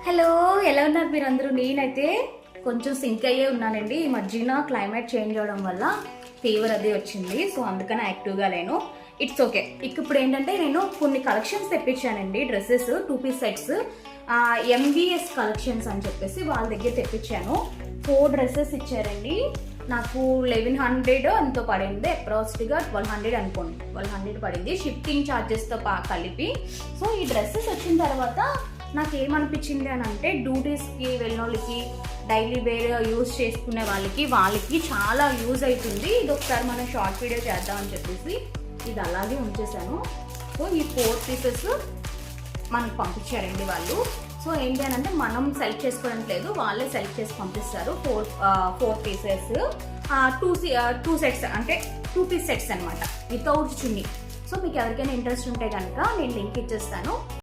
Hello, ఎలా ఉన్నారు మీరు అందరూ? నేనైతే కొంచెం సింక్ అయ్యే ఉన్నానండి. ఈ మధ్యన క్లైమేట్ చేంజ్ అవడం వల్ల ఫీవర్ అది వచ్చింది. సో అందుకని యాక్టివ్గా లేను. It's okay. ఇప్పుడు ఏంటంటే నేను కొన్ని కలెక్షన్స్ తెప్పించానండి. Dresses 2 piece sets MVS collections అని చెప్పేసి వాళ్ళ దగ్గర తెప్పించాను. 4 డ్రెస్సెస్ ఇచ్చారండి. నాకు 1100 ఎంతో పడింది. అప్రాక్సిమేట్గా 1200 అనుకోండి. 1200 పడింది షిప్పింగ్ ఛార్జెస్తో కలిపి. సో ఈ డ్రెస్సెస్ వచ్చిన తర్వాత నాకు ఏమనిపించింది అని అంటే, డ్యూటీస్కి వెళ్ళిన వాళ్ళకి, డైలీ వేర్ యూజ్ చేసుకునే వాళ్ళకి చాలా యూజ్ అవుతుంది. ఇది ఒకసారి మనం షార్ట్ వీడియో చేద్దామని చెప్పేసి ఇది అలాగే ఉంచేసాను. సో ఈ 4 పీసెస్ మనకు పంపించారండి వాళ్ళు. సో ఏంటి అని అంటే మనం సెలెక్ట్ చేసుకోవడం లేదు, వాళ్ళే సెలెక్ట్ చేసి పంపిస్తారు. 4 పీసెస్ 2 సెట్స్ అంటే 2 పీస్ సెట్స్ అనమాట, వితౌట్ చున్నీ. సో మీకు ఎవరికైనా ఇంట్రెస్ట్ ఉంటే కనుక నేను లింక్ ఇచ్చేస్తాను.